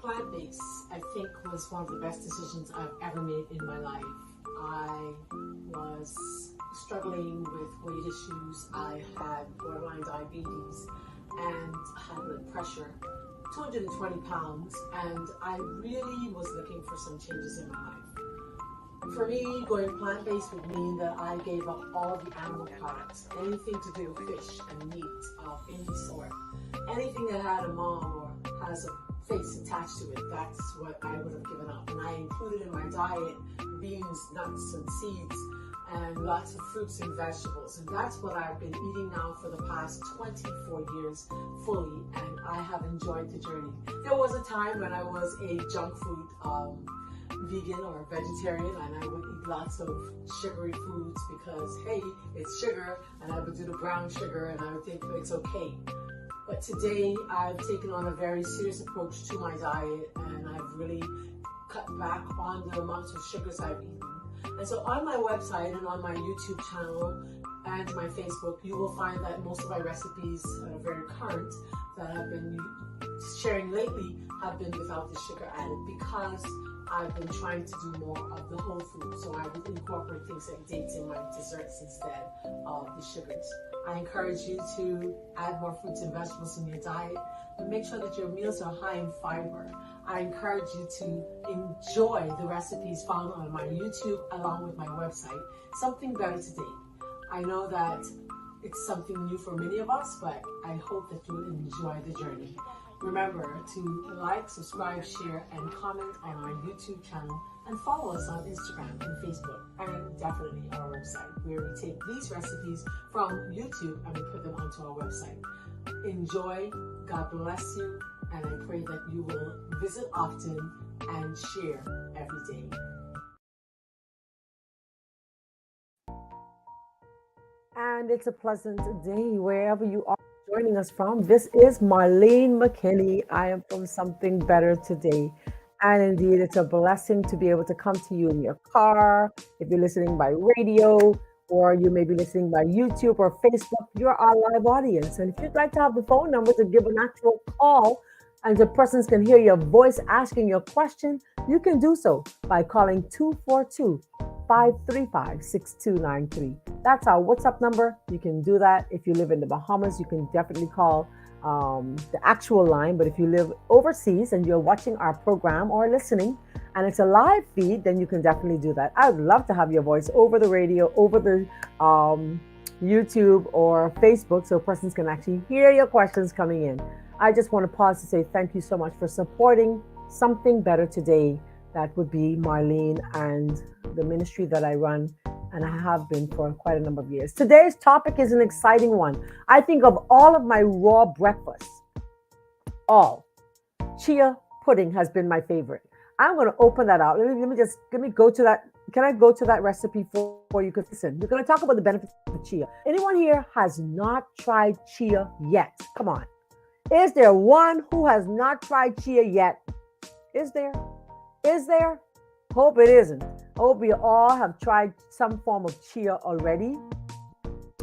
plant-based, I think, was one of the best decisions I've ever made in my life. I was struggling with weight issues. I had borderline diabetes and high blood pressure, 220 pounds, and I really was looking for some changes in my life. For me, going plant-based would mean that I gave up all the animal products, anything to do with fish and meat of any sort. Anything that had a mom or has a face attached to it, that's what I would have given up. And I included in my diet beans, nuts, and seeds, and lots of fruits and vegetables. And that's what I've been eating now for the past 24 years fully, and I have enjoyed the journey. There was a time when I was a junk food vegan or vegetarian, and I would eat lots of sugary foods because, hey, it's sugar, and I would do the brown sugar, and I would think it's okay. But today, I've taken on a very serious approach to my diet, and I've really cut back on the amount of sugars I've eaten. And so on my website and on my YouTube channel and my Facebook, you will find that most of my recipes that are very current that I've been sharing lately have been without the sugar added, because I've been trying to do more of the whole food. So I would incorporate things like dates in my desserts instead of the sugars. I encourage you to add more fruits and vegetables in your diet, and make sure that your meals are high in fiber. I encourage you to enjoy the recipes found on my YouTube along with my website. Something Better Today. I know that it's something new for many of us, but I hope that you'll enjoy the journey. Remember to like, subscribe, share, and comment on our YouTube channel, and follow us on Instagram and Facebook, and definitely our website, where we take these recipes from YouTube and we put them onto our website. Enjoy, God bless you, and I pray that you will visit often and share every day. And it's a pleasant day wherever you are joining us from. This is Marlene McKinney. I am from Something Better Today. And indeed, it's a blessing to be able to come to you in your car. If you're listening by radio, or you may be listening by YouTube or Facebook, you're our live audience. And if you'd like to have the phone number to give an actual call, and the persons can hear your voice asking your question, you can do so by calling 242-535-6293. That's our WhatsApp number. You can do that. If you live in the Bahamas, you can definitely call the actual line. But if you live overseas and you're watching our program or listening, and it's a live feed, then you can definitely do that. I would love to have your voice over the radio, over the YouTube or Facebook, so persons can actually hear your questions coming in. I just want to pause to say thank you so much for supporting Something Better Today. That would be Marlene and the ministry that I run, and I have been for quite a number of years. Today's topic is an exciting one. I think of all of my raw breakfasts, Chia pudding has been my favorite. I'm going to open that out. Let me go to that. Can I go to that recipe for you? Because listen, we're going to talk about the benefits of chia. Anyone here has not tried chia yet? Come on. Is there one who has not tried chia yet? Is there? Is there? Hope it isn't. Hope we all have tried some form of chia already.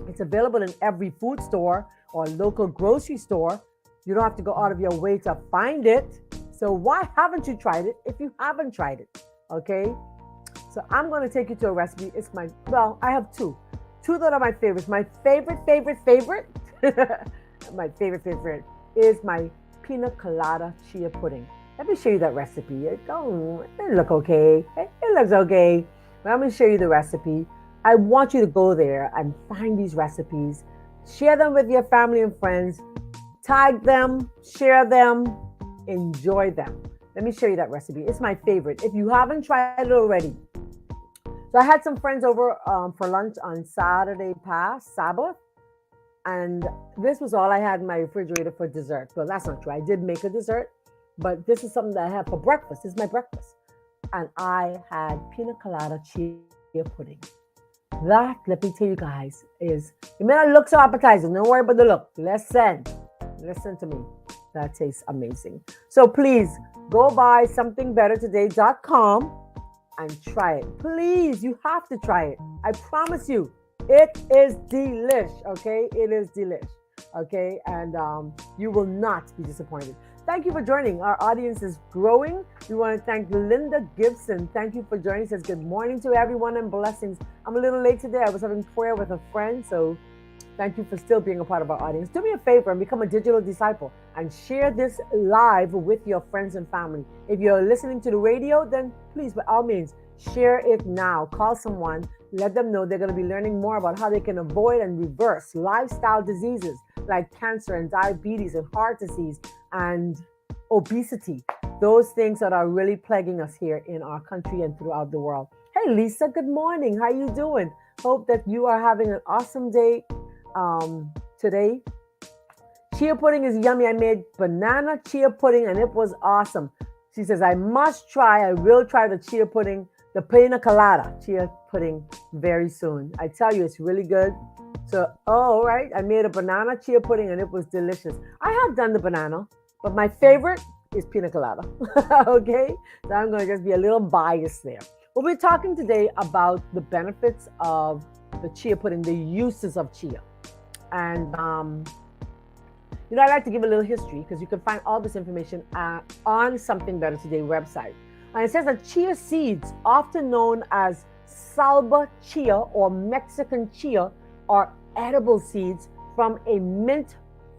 It's available in every food store or local grocery store. You don't have to go out of your way to find it. So why haven't you tried it if you haven't tried it? Okay? So I'm going to take you to a recipe. I have two that are my favorites. My favorite, my favorite is my pina colada chia pudding. Let me show you that recipe. It look okay. It looks okay. But I'm going to show you the recipe. I want you to go there and find these recipes. Share them with your family and friends. Tag them, share them, enjoy them. Let me show you that recipe. It's my favorite. If you haven't tried it already. So I had some friends over for lunch on Saturday past, Sabbath. And this was all I had in my refrigerator for dessert. Well, that's not true. I did make a dessert, but this is something that I had for breakfast. This is my breakfast. And I had pina colada chia pudding. That, let me tell you guys, it may not look so appetizing. Don't worry about the look. Listen to me. That tastes amazing. So please go by somethingbettertoday.com and try it. Please, you have to try it. I promise you, it is delish, okay? It is delish, okay? And you will not be disappointed. Thank you for joining. Our audience is growing. We want to thank Linda Gibson. Thank you for joining. Says good morning to everyone and blessings. I'm a little late today. I was having prayer with a friend, so thank you for still being a part of our audience. Do me a favor and become a digital disciple and share this live with your friends and family. If you're listening to the radio, then please, by all means, share it now. Call someone. Let them know they're going to be learning more about how they can avoid and reverse lifestyle diseases like cancer and diabetes and heart disease and obesity. Those things that are really plaguing us here in our country and throughout the world. Hey, Lisa, good morning. How you doing? Hope that you are having an awesome day today. Chia pudding is yummy. I made banana chia pudding and it was awesome. She says, I will try the chia pudding, the pina colada chia pudding very soon. I tell you, it's really good. So, all right, I made a banana chia pudding and it was delicious. I have done the banana, but my favorite is pina colada. Okay, so I'm going to just be a little biased there. We'll be talking today about the benefits of the chia pudding, the uses of chia. And, I'd like to give a little history because you can find all this information on Something Better Today website. And it says that chia seeds, often known as salba chia or Mexican chia, are edible seeds from a mint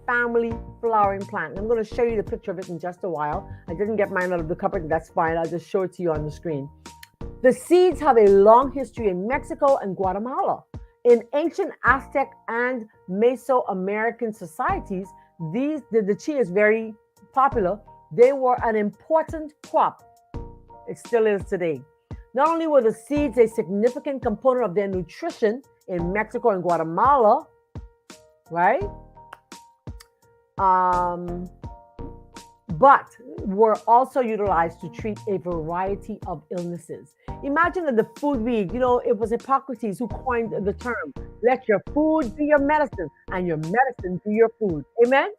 family flowering plant. I'm going to show you the picture of it in just a while. I didn't get mine out of the cupboard. That's fine. I'll just show it to you on the screen. The seeds have a long history in Mexico and Guatemala. In ancient Aztec and Mesoamerican societies, the chia is very popular. They were an important crop. It still is today. Not only were the seeds a significant component of their nutrition in Mexico and Guatemala, right? But were also utilized to treat a variety of illnesses. Imagine that the food we eat, it was Hippocrates who coined the term, let your food be your medicine and your medicine be your food. Amen?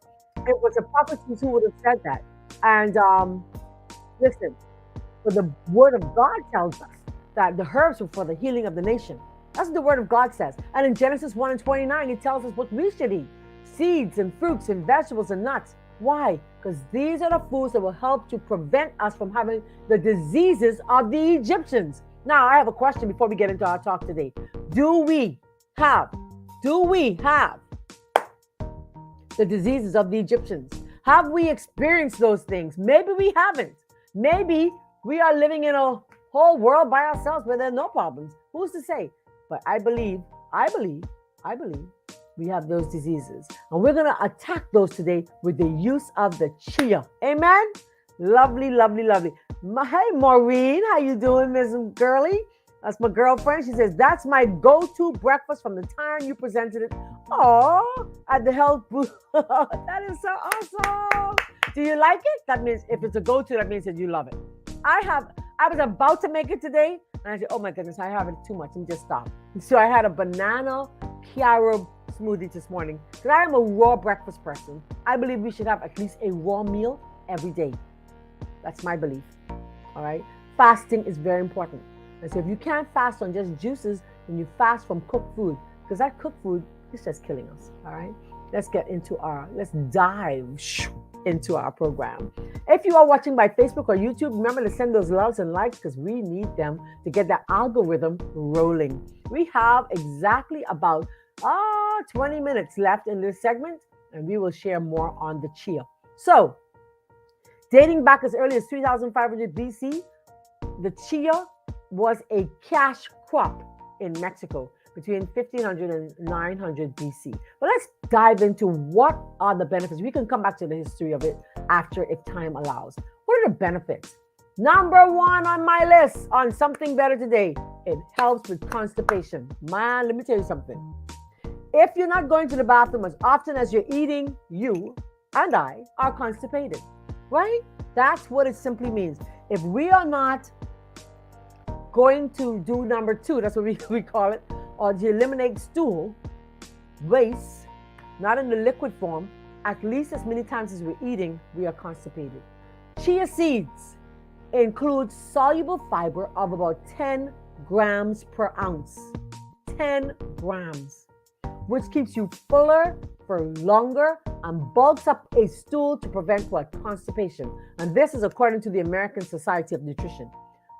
It was Hippocrates who would have said that. And listen, for the word of God tells us that the herbs were for the healing of the nation. That's what the word of God says. And in Genesis 1:29, it tells us what we should eat. Seeds and fruits and vegetables and nuts. Why? Because these are the foods that will help to prevent us from having the diseases of the Egyptians. Now, I have a question before we get into our talk today. Do we have the diseases of the Egyptians? Have we experienced those things? Maybe we haven't. Maybe we are living in a whole world by ourselves where there are no problems. Who's to say? But I believe we have those diseases. And we're going to attack those today with the use of the chia. Amen? Lovely, lovely, lovely. Hey, Maureen, how you doing, Miss Girly? That's my girlfriend. She says, that's my go-to breakfast from the time you presented it. Oh, at the health booth. That is so awesome. Do you like it? That means if it's a go-to, that means that you love it. I was about to make it today, and I said, oh my goodness, I have it too much. Let me just stop. So I had a banana carob smoothie this morning because I am a raw breakfast person. I believe we should have at least a raw meal every day. That's my belief. All right. Fasting is very important. And so if you can't fast on just juices, then you fast from cooked food because that cooked food is just killing us. All right. Let's dive into our program. If you are watching by Facebook or YouTube, remember to send those loves and likes because we need them to get that algorithm rolling. We have exactly about 20 minutes left in this segment, and we will share more on the chia. So, dating back as early as 3500 BC, the chia was a cash crop in Mexico between 1500 and 900 BC. But let's dive into what are the benefits. We can come back to the history of it after if time allows. What are the benefits? Number one on my list on Something Better Today, it helps with constipation. Man, let me tell you something. If you're not going to the bathroom as often as you're eating, you and I are constipated, right? That's what it simply means. If we are not going to do number two, that's what we call it, or to eliminate stool, waste, not in the liquid form, at least as many times as we're eating, we are constipated. Chia seeds include soluble fiber of about 10 grams per ounce. 10 grams. which keeps you fuller for longer and bulks up a stool to prevent what? Constipation. And this is according to the American Society of Nutrition.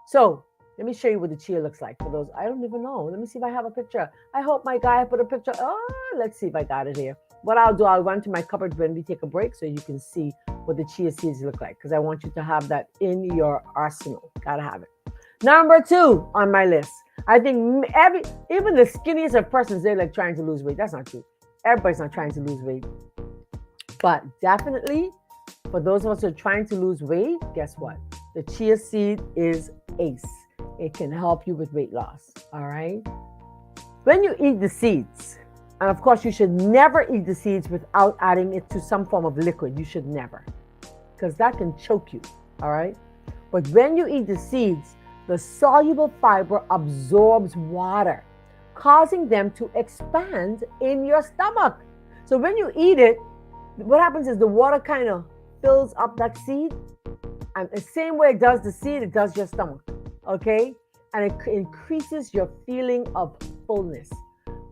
So let me show you what the chia looks like. For those, I don't even know. Let me see if I have a picture. I hope my guy put a picture. Oh, let's see if I got it here. What I'll do, I'll run to my cupboard when we take a break so you can see what the chia seeds look like, because I want you to have that in your arsenal. Gotta have it. Number 2 on my list. I think even the skinniest of persons, they're like trying to lose weight. That's not true. Everybody's not trying to lose weight. But definitely, for those of us who are trying to lose weight, guess what? The chia seed is ace. It can help you with weight loss. All right. When you eat the seeds, and of course, you should never eat the seeds without adding it to some form of liquid. You should never, because that can choke you. All right. But when you eat the seeds, the soluble fiber absorbs water, causing them to expand in your stomach. So when you eat it, what happens is the water kind of fills up that seed. And the same way it does the seed, it does your stomach. Okay? And it increases your feeling of fullness.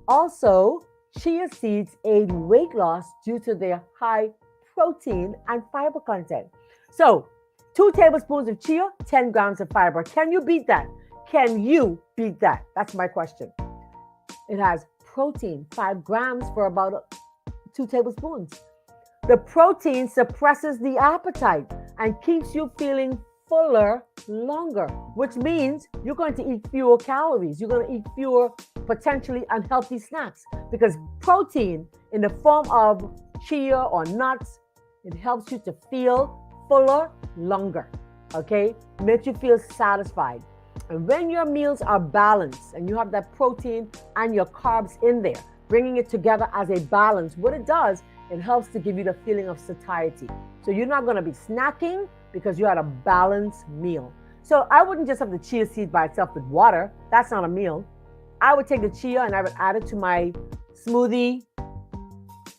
Also, chia seeds aid weight loss due to their high protein and fiber content. So, 2 tablespoons of chia, 10 grams of fiber. Can you beat that? Can you beat that? That's my question. It has protein, 5 grams for about 2 tablespoons. The protein suppresses the appetite and keeps you feeling fuller longer, which means you're going to eat fewer calories. You're going to eat fewer potentially unhealthy snacks, because protein in the form of chia or nuts, it helps you to feel fuller longer. Okay? Makes you feel satisfied. And when your meals are balanced and you have that protein and your carbs in there, bringing it together as a balance, what it does, it helps to give you the feeling of satiety. So you're not going to be snacking because you had a balanced meal. So I wouldn't just have the chia seed by itself with water. That's not a meal. I would take the chia and I would add it to my smoothie.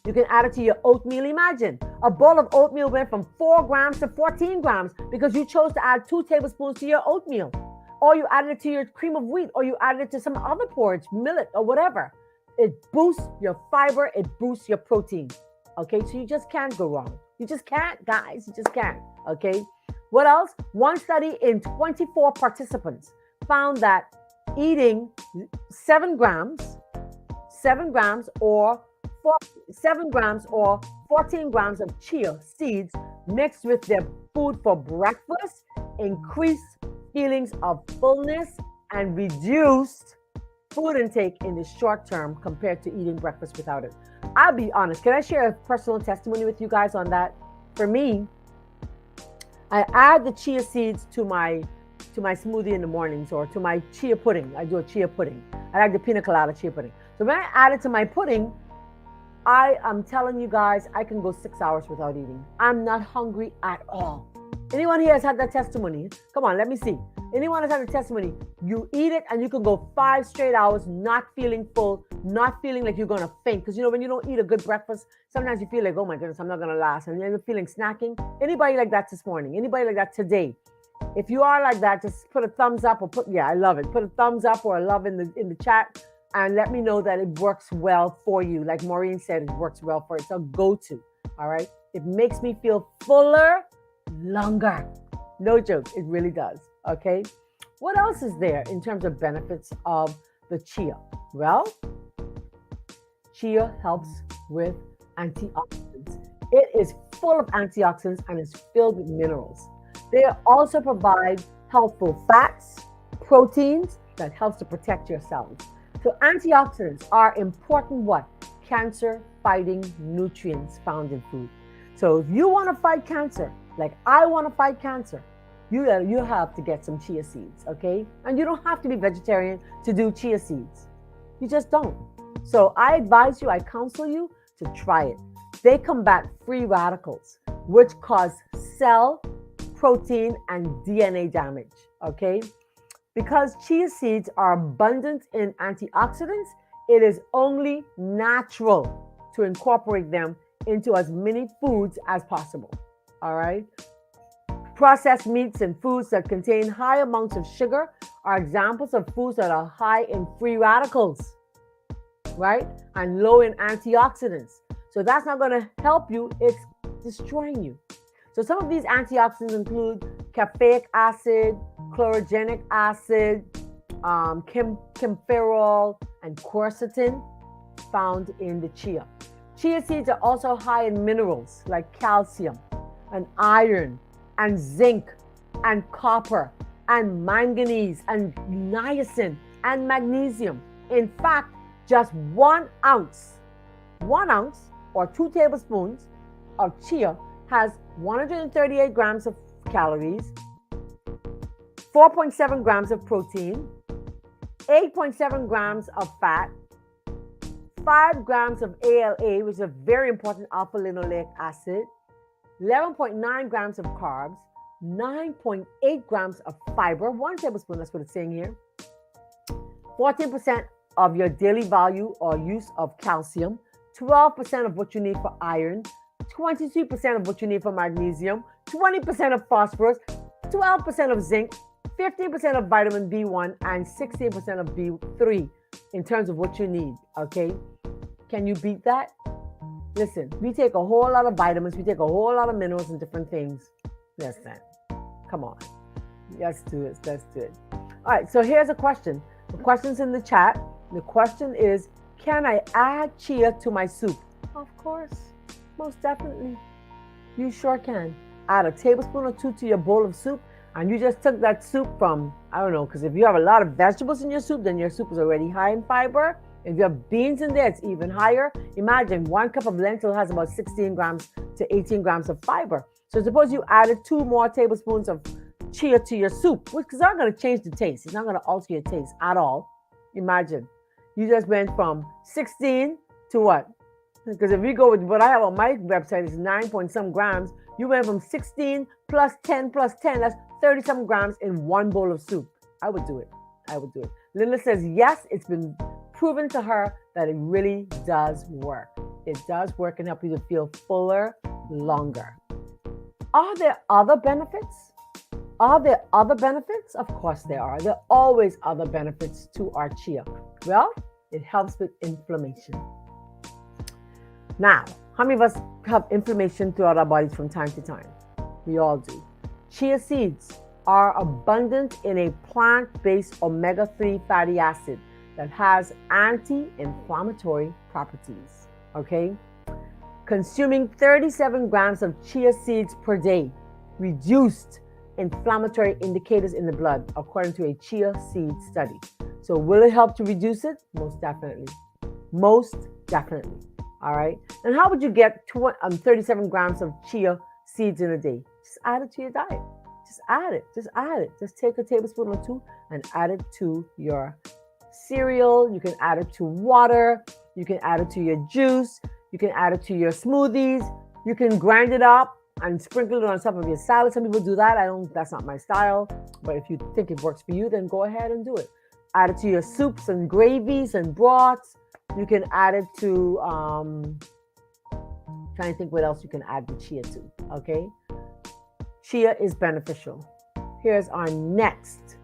You can add it to your oatmeal. Imagine a bowl of oatmeal went from 4 grams to 14 grams because you chose to add 2 tablespoons to your oatmeal. Or you added it to your cream of wheat, or you added it to some other porridge, millet, or whatever. It boosts your fiber, it boosts your protein. Okay, so you just can't go wrong. You just can't, guys. You just can't. Okay. What else? One study in 24 participants found that eating 7 grams or 14 grams of chia seeds mixed with their food for breakfast increased feelings of fullness and reduced food intake in the short term compared to eating breakfast without it. I'll be honest. Can I share a personal testimony with you guys on that? For me, I add the chia seeds to my smoothie in the mornings, or to my chia pudding. I do a chia pudding. I like the pina colada chia pudding. So when I add it to my pudding, I am telling you guys, I can go 6 hours without eating. I'm not hungry at all. Anyone here has had that testimony? Come on, let me see. Anyone has had a testimony? You eat it and you can go 5 straight hours not feeling full, not feeling like you're going to faint. Because, when you don't eat a good breakfast, sometimes you feel like, oh my goodness, I'm not going to last. And you end up feeling snacking. Anybody like that this morning? Anybody like that today? If you are like that, just put a thumbs up or I love it. Put a thumbs up or a love in the chat and let me know that it works well for you. Like Maureen said, it works well for you. It's a go-to. All right. It makes me feel fuller longer. No joke. It really does. Okay. What else is there in terms of benefits of the chia? Well, chia helps with antioxidants. It is full of antioxidants and is filled with minerals. They also provide helpful fats, proteins that helps to protect your cells. So antioxidants are important cancer-fighting nutrients found in food. So if you want to fight cancer, like I want to fight cancer, you have to get some chia seeds, okay? And you don't have to be vegetarian to do chia seeds. You just don't. So I counsel you to try it. They combat free radicals, which cause cell, protein, and DNA damage, okay? Because chia seeds are abundant in antioxidants, it is only natural to incorporate them into as many foods as possible, all right? Processed meats and foods that contain high amounts of sugar are examples of foods that are high in free radicals. right? And low in antioxidants. So that's not going to help you, it's destroying you. So some of these antioxidants include caffeic acid, chlorogenic acid, camphorol, and quercetin found in the chia. Chia seeds are also high in minerals like calcium and iron and zinc and copper and manganese and niacin and magnesium. In fact, just 1 ounce or 2 tablespoons of chia has 138 grams of calories, 4.7 grams of protein, 8.7 grams of fat, 5 grams of ALA, which is a very important alpha linoleic acid, 11.9 grams of carbs, 9.8 grams of fiber, 1 tablespoon, that's what it's saying here, 14% of your daily value or use of calcium, 12% of what you need for iron, 22% of what you need for magnesium, 20% of phosphorus, 12% of zinc, 15% of vitamin B1, and 16% of B3 in terms of what you need, okay? Can you beat that? Listen, we take a whole lot of vitamins, we take a whole lot of minerals and different things. Listen, come on. Let's do it. All right, so here's a question. The question's in the chat. The question is, can I add chia to my soup? Of course, most definitely. You sure can. Add a tablespoon or 2 to your bowl of soup, and you just took that soup from, I don't know, because if you have a lot of vegetables in your soup, then your soup is already high in fiber. If you have beans in there, it's even higher. Imagine 1 cup of lentil has about 16 grams to 18 grams of fiber. So suppose you added 2 more tablespoons of chia to your soup, which is not going to change the taste. It's not going to alter your taste at all. Imagine. You just went from 16 to what? Because if you go with what I have on my website, is 9 point some grams. You went from 16 plus 10 plus 10, that's 30 some grams in 1 bowl of soup. I would do it. Linda says, yes, it's been proven to her that it really does work. It does work and help you to feel fuller longer. Are there other benefits? Of course there are. There are always other benefits to our chia. Well, it helps with inflammation. Now, how many of us have inflammation throughout our bodies from time to time? We all do. Chia seeds are abundant in a plant-based omega-3 fatty acid that has anti-inflammatory properties, okay? Consuming 37 grams of chia seeds per day reduced inflammatory indicators in the blood, according to a chia seed study. So will it help to reduce it? Most definitely. All right. And how would you get 37 grams of chia seeds in a day? Just add it to your diet. Just add it. Just take a tablespoon or 2 and add it to your cereal. You can add it to water. You can add it to your juice. You can add it to your smoothies. You can grind it up and sprinkle it on top of your salad. Some people do that. That's not my style. But if you think it works for you, then go ahead and do it. Add it to your soups and gravies and broths. You can add it to, trying to think what else you can add the chia to, okay? Chia is beneficial. Here's our next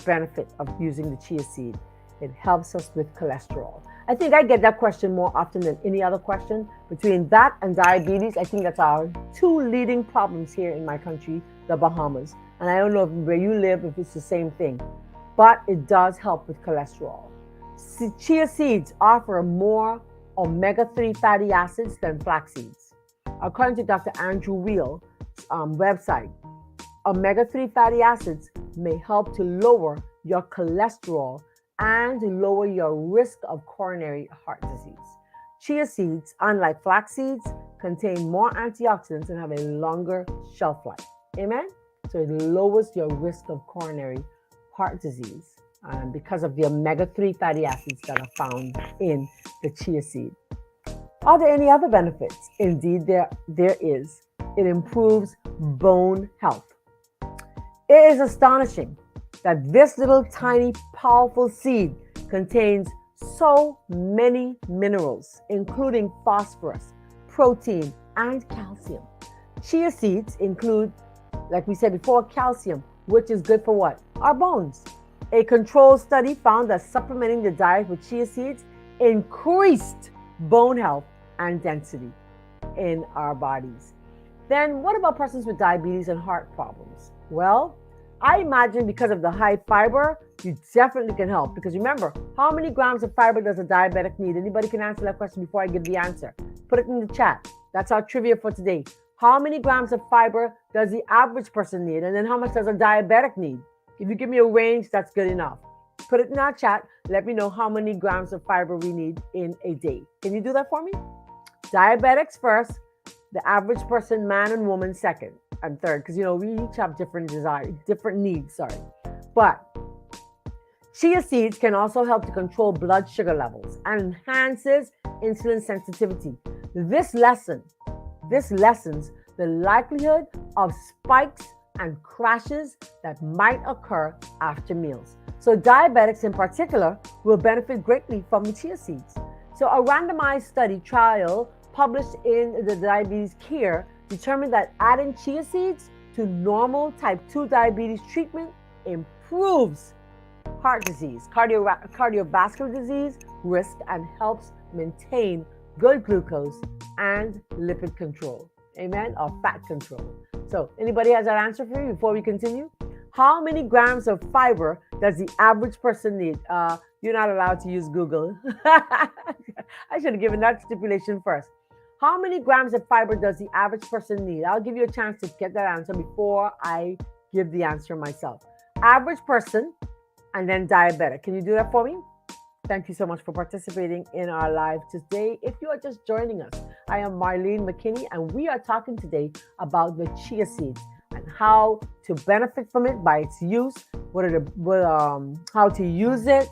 benefit of using the chia seed. It helps us with cholesterol. I think I get that question more often than any other question. Between that and diabetes, I think that's our 2 leading problems here in my country, the Bahamas. And I don't know where you live, if it's the same thing, but it does help with cholesterol. Chia seeds offer more omega-3 fatty acids than flax seeds. According to Dr. Andrew Wheel's website, omega-3 fatty acids may help to lower your cholesterol and lower your risk of coronary heart disease. Chia seeds, unlike flax seeds, contain more antioxidants and have a longer shelf life. Amen? So it lowers your risk of coronary heart disease because of the omega-3 fatty acids that are found in the chia seed. Are there any other benefits? Indeed, there is. It improves bone health. It is astonishing that this little tiny powerful seed contains so many minerals, including phosphorus, protein, and calcium. Chia seeds include, like we said before, calcium, which is good for what? Our bones. A controlled study found that supplementing the diet with chia seeds increased bone health and density in our bodies. Then, what about persons with diabetes and heart problems? Well, I imagine because of the high fiber, you definitely can help. Because remember, how many grams of fiber does a diabetic need? Anybody can answer that question before I give the answer. Put it in the chat. That's our trivia for today. How many grams of fiber does the average person need? And then how much does a diabetic need? If you give me a range, that's good enough. Put it in our chat. Let me know how many grams of fiber we need in a day. Can you do that for me? Diabetics first, the average person, man and woman, second and third, because we each have different desires, different needs. But chia seeds can also help to control blood sugar levels and enhances insulin sensitivity. This lessens the likelihood of spikes and crashes that might occur after meals. So diabetics in particular will benefit greatly from the chia seeds. So a randomized study trial published in the Diabetes Care determined that adding chia seeds to normal type 2 diabetes treatment improves heart disease, cardiovascular disease risk, and helps maintain good glucose and lipid control. Amen? Or fat control. So, anybody has that answer for you before we continue? How many grams of fiber does the average person need? You're not allowed to use Google. I should have given that stipulation first. How many grams of fiber does the average person need? I'll give you a chance to get that answer before I give the answer myself. Average person and then diabetic. Can you do that for me? Thank you so much for participating in our live today. If you are just joining us, I am Marlene McKinney, and we are talking today about the chia seeds and how to benefit from it by its use, how to use it,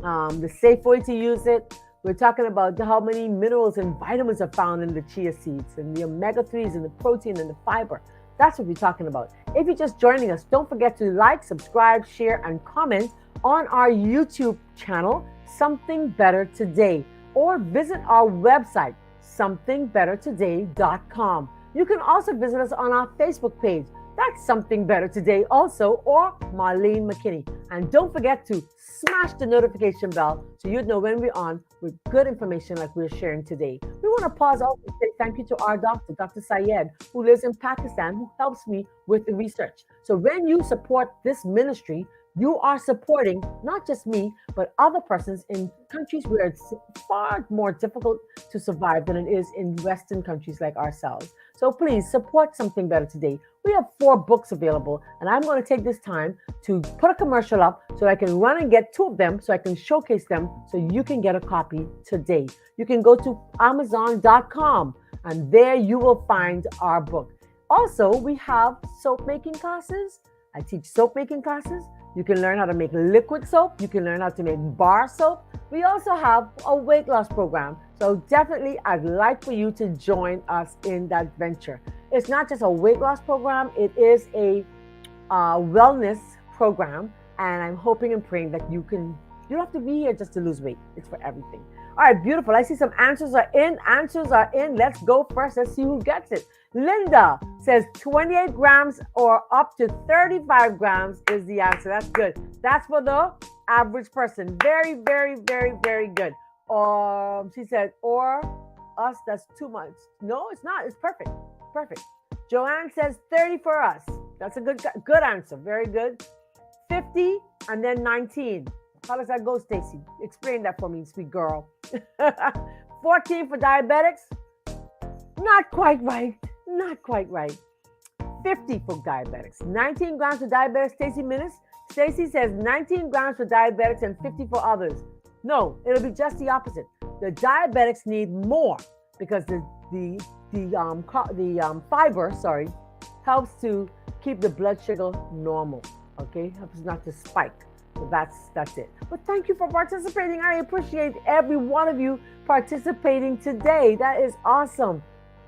the safe way to use it. We're talking about how many minerals and vitamins are found in the chia seeds and the omega-3s and the protein and the fiber. That's what we're talking about. If you're just joining us, don't forget to like, subscribe, share, and comment on our YouTube channel, Something Better Today, or visit our website, somethingbettertoday.com. You can also visit us on our Facebook page. That's Something Better Today also, or Marlene McKinney. And don't forget to smash the notification bell so you'd know when we're on with good information like we're sharing today. We want to pause also to say thank you to our doctor, Dr. Syed, who lives in Pakistan, who helps me with the research. So when you support this ministry, you are supporting not just me, but other persons in countries where it's far more difficult to survive than it is in Western countries like ourselves. So please support Something Better Today. We have 4 books available, and I'm going to take this time to put a commercial up so I can run and get 2 of them so I can showcase them so you can get a copy today. You can go to Amazon.com, and there you will find our book. Also, we have soap making classes. I teach soap making classes. You can learn how to make liquid soap. You can learn how to make bar soap. We also have a weight loss program. So definitely, I'd like for you to join us in that venture. It's not just a weight loss program. It is a wellness program. And I'm hoping and praying that you don't have to be here just to lose weight. It's for everything. All right, beautiful. I see some answers are in. Let's go first. Let's see who gets it. Linda says 28 grams or up to 35 grams is the answer. That's good. That's for the average person. Very, very, very, very good. She said, or us, that's too much. No, it's not. It's perfect. Perfect. Joanne says 30 for us. That's a good answer. Very good. 50 and then 19. How does that go, Stacy? Explain that for me, sweet girl. 14 for diabetics. Not quite right. 50 for diabetics. 19 grams for diabetics. Stacy Minnis. Stacy says 19 grams for diabetics and 50 for others. No, it'll be just the opposite. The diabetics need more because the fiber, helps to keep the blood sugar normal. Okay, helps not to spike. So that's it. But thank you for participating. I appreciate every one of you participating today. That is awesome.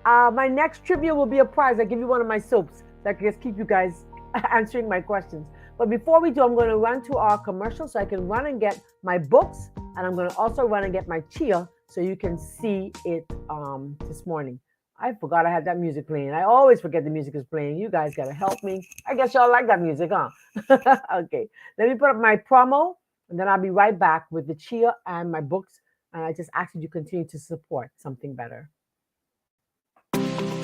My next trivia will be a prize. I give you one of my soaps that can just keep you guys answering my questions. But before we do, I'm going to run to our commercial so I can run and get my books, and I'm going to also run and get my chia so you can see it this morning. I forgot I had that music playing. I always forget the music is playing. You guys got to help me. I guess y'all like that music, huh? Okay. Let me put up my promo, and then I'll be right back with the chia and my books And I just ask you to continue to support something better.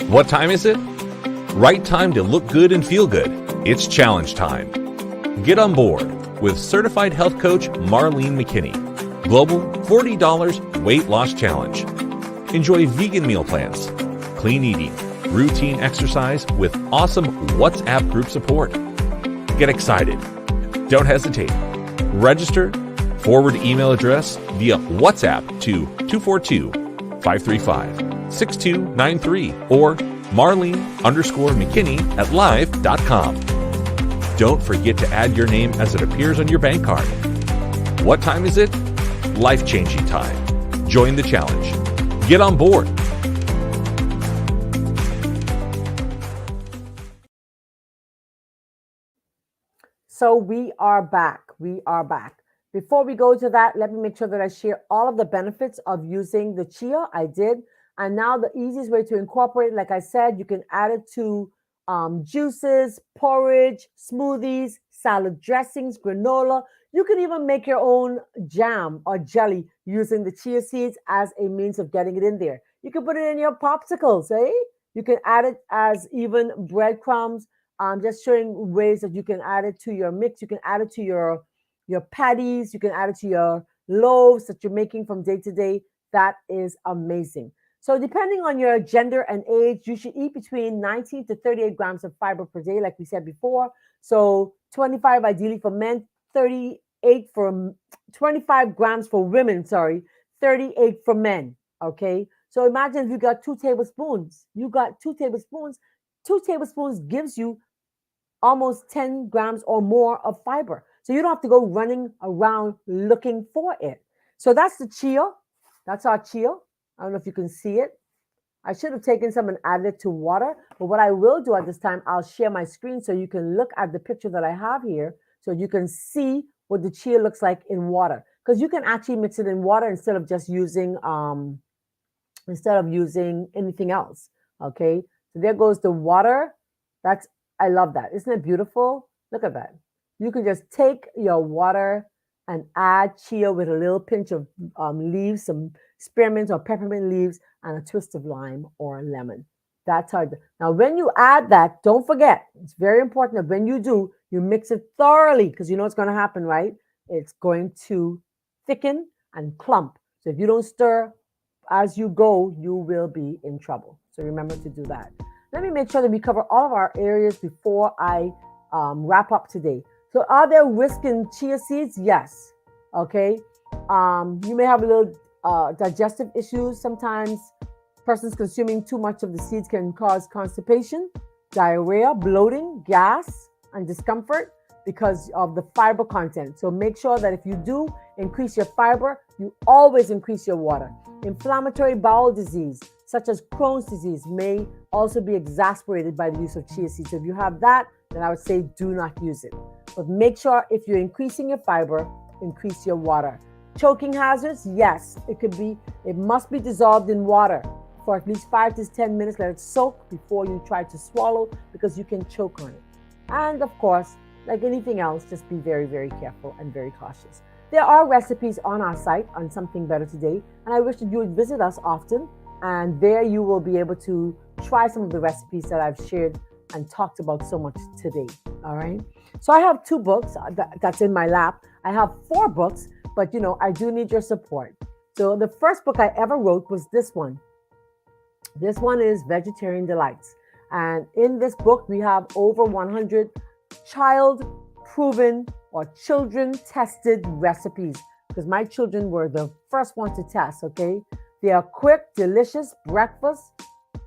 What time is it? Right time to look good and feel good. It's challenge time. Get on board with certified health coach Marlene McKinney. Global $40 Weight Loss Challenge. Enjoy vegan meal plans, clean eating, routine exercise with awesome WhatsApp group support. Get excited. Don't hesitate. Register, forward email address via WhatsApp to 242-535-6293 or Marlene_McKinney at live.com. Don't forget to add your name as it appears on your bank card. What time is it? Life-changing time. Join the challenge. Get on board. So we are back. We are back. Before we go to that, let me make sure that I share all of the benefits of using the chia. I did. And now the easiest way to incorporate, like I said, you can add it to juices, porridge, smoothies, salad dressings, granola. You can even make your own jam or jelly using the chia seeds as a means of getting it in there. You can put it in your popsicles, eh? You can add it as even breadcrumbs. Just showing ways that you can add it to your mix. You can add it to your patties. You can add it to your loaves that you're making from day to day. That is amazing. So depending on your gender and age, you should eat between 19 to 38 grams of fiber per day, like we said before. So 25 ideally for men, 38 for 25 grams for women, 38 for men. Okay. So imagine if you got 2 tablespoons. You got 2 tablespoons. 2 tablespoons gives you almost 10 grams or more of fiber. So you don't have to go running around looking for it. So that's the chia. That's our chia. I don't know if you can see it. I should have taken some and added it to water. But what I will do at this time, I'll share my screen so you can look at the picture that I have here so you can see what the chia looks like in water. Because you can actually mix it in water instead of just using anything else. Okay. So there goes the water. I love that. Isn't it beautiful? Look at that. You can just take your water and add chia with a little pinch of leaves, some spearmint or peppermint leaves, and a twist of lime or lemon. That's how. Now, when you add that, don't forget, it's very important that when you do, you mix it thoroughly because you know what's going to happen, right? It's going to thicken and clump. So if you don't stir as you go, you will be in trouble. So remember to do that. Let me make sure that we cover all of our areas before I wrap up today. So are there risks in chia seeds? Yes. Okay. You may have a little digestive issues. Sometimes persons consuming too much of the seeds can cause constipation, diarrhea, bloating, gas, and discomfort because of the fiber content. So make sure that if you do increase your fiber, you always increase your water. Inflammatory bowel disease, such as Crohn's disease, may also be exacerbated by the use of chia seeds. So if you have that, then I would say do not use it. But make sure if you're increasing your fiber, increase your water. Choking hazards, yes, it must be dissolved in water for at least 5 to 10 minutes. Let it soak before you try to swallow because you can choke on it. And of course, like anything else, just be very, very careful and very cautious. There are recipes on our site on Something Better Today, and I wish that you would visit us often. And there you will be able to try some of the recipes that I've shared and talked about so much today. All right. So I have 2 books that's in my lap. I have 4 books, but I do need your support. So the first book I ever wrote was this one. This one is Vegetarian Delights. And in this book, we have over 100 child-proven or children-tested recipes because my children were the first one to test, okay? They are quick, delicious breakfast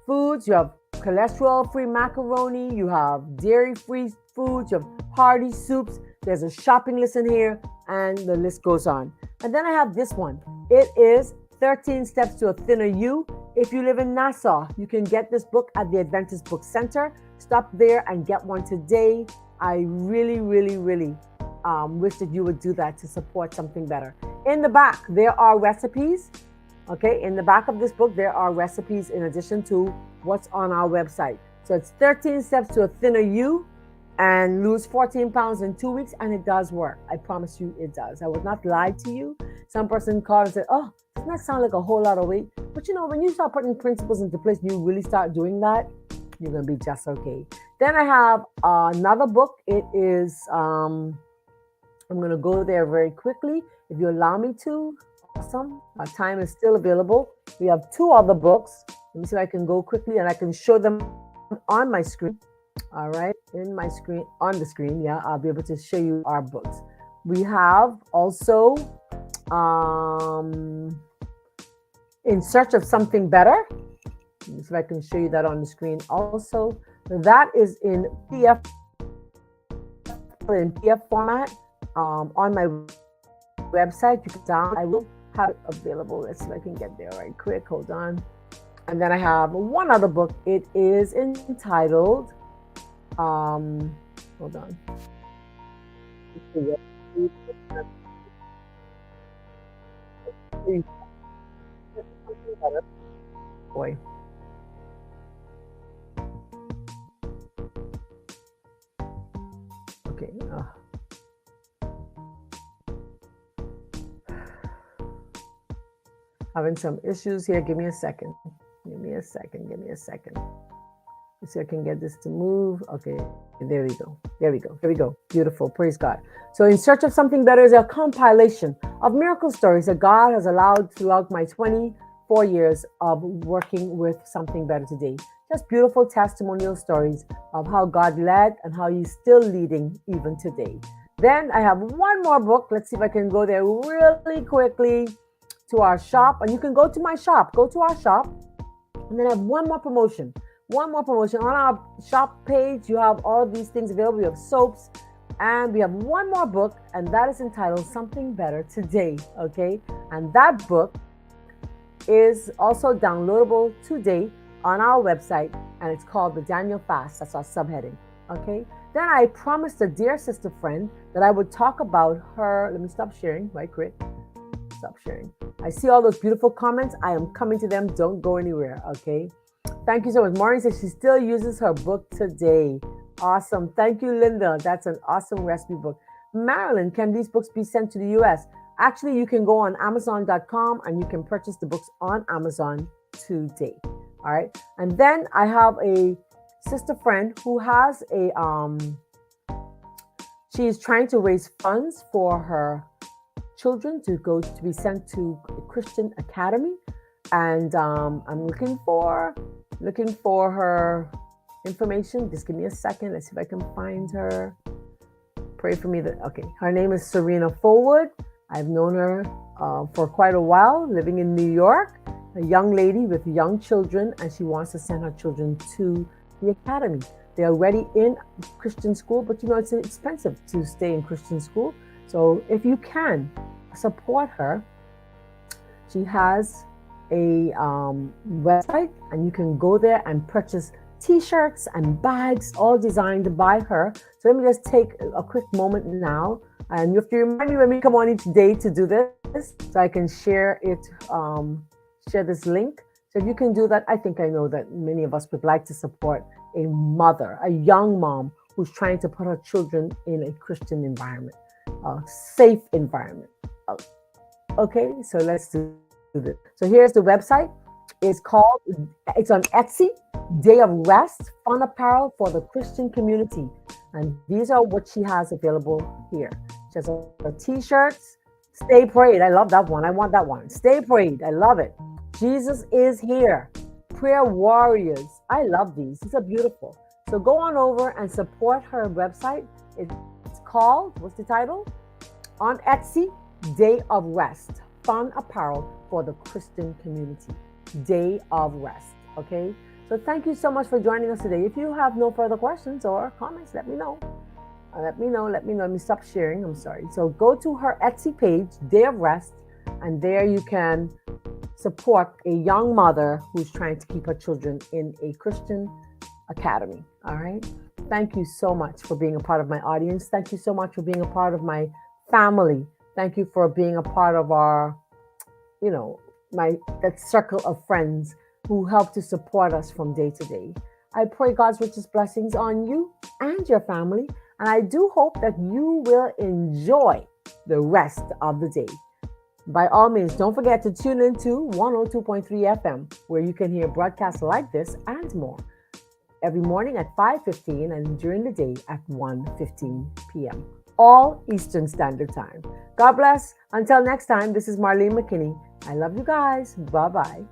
foods. You have cholesterol-free macaroni. You have dairy-free foods. You have hearty soups. There's a shopping list in here, and the list goes on. And then I have this one. It is 13 Steps to a Thinner You. If you live in Nassau, you can get this book at the Adventist Book Center. Stop there and get one today. I really, really, really wish that you would do that to support Something Better. In the back, there are recipes. Okay, in the back of this book, there are recipes in addition to what's on our website. So it's 13 Steps to a Thinner You and lose 14 pounds in 2 weeks, and it does work. I promise you it does. I would not lie to you. Some person called and said, oh, doesn't that sound like a whole lot of weight? But when you start putting principles into place, you really start doing that, you're going to be just okay. Then I have another book. It is, I'm going to go there very quickly. If you allow me to, awesome. Our time is still available. We have 2 other books. Let me see if I can go quickly and I can show them on my screen. All right, on the screen. Yeah, I'll be able to show you our books. We have also In Search of Something Better. Let me see if I can show you that on the screen also. That is in PDF format on my website. You can download. I will have it available. Let's see if I can get there right quick. Hold on. And then I have one other book. It is entitled, hold on. Boy. Okay. Having some issues here. Give me a second. Let's see if I can get this to move. Okay, there we go. Beautiful. Praise God. So In Search of Something Better is a compilation of miracle stories that God has allowed throughout my 24 years of working with Something Better today. Just beautiful testimonial stories of how God led and how He's still leading even today. Then I have one more book. Let's see if I can go there really quickly to our shop. And you can go to my shop. Go to our shop. And then I have one more promotion. On our shop page, you have all of these things available. We have soaps, and we have one more book, and that is entitled Something Better Today, okay? And that book is also downloadable today on our website, and it's called The Daniel Fast. That's our subheading, okay? Then I promised a dear sister friend that I would talk about her. Let me stop sharing right quick. Stop sharing. I see all those beautiful comments. I am coming to them. Don't go anywhere, okay? Thank you so much. Maureen says she still uses her book today. Awesome. Thank you, Linda. That's an awesome recipe book. Marilyn, can these books be sent to the U.S.? Actually, you can go on Amazon.com and you can purchase the books on Amazon today. All right. And then I have a sister friend who has she's trying to raise funds for her children to be sent to a Christian academy. And I'm looking for her information. Just give me a second. Let's see if I can find her. Pray for me okay. Her name is Serena Forward. I've known her for quite a while, living in New York, a young lady with young children, and she wants to send her children to the academy. They're already in Christian school, but it's expensive to stay in Christian school. So if you can support her, she has a website, and you can go there and purchase t-shirts and bags, all designed by her. So let me just take a quick moment now, and you have to remind me when we come on each day to do this, so I can share this link. So if you can do that, I know that many of us would like to support a mother, a young mom who's trying to put her children in a Christian environment, a safe environment. Okay, so let's do this. So here's the website. It's on Etsy, Day of Rest, fun apparel for the Christian community. And these are what she has available here. She has her t-shirts. Stay prayed. I love that one. I want that one. Stay prayed. I love it. Jesus is here. Prayer warriors. I love these. These are beautiful. So go on over and support her website. It's called, what's the title? On Etsy, Day of Rest, fun apparel for the Christian community. Day of Rest. Okay? So thank you so much for joining us today. If you have no further questions or comments, let me know. Let me stop sharing. I'm sorry. So go to her Etsy page, Day of Rest, and there you can support a young mother who's trying to keep her children in a Christian academy. All right. Thank you so much for being a part of my audience. Thank you so much for being a part of my family. Thank you for being a part of our, that circle of friends who help to support us from day to day. I pray God's richest blessings on you and your family. And I do hope that you will enjoy the rest of the day. By all means, don't forget to tune in to 102.3 FM, where you can hear broadcasts like this and more every morning at 5:15 and during the day at 1:15 p.m. all Eastern Standard Time. God bless. Until next time, this is Marlene McKinney. I love you guys. Bye-bye.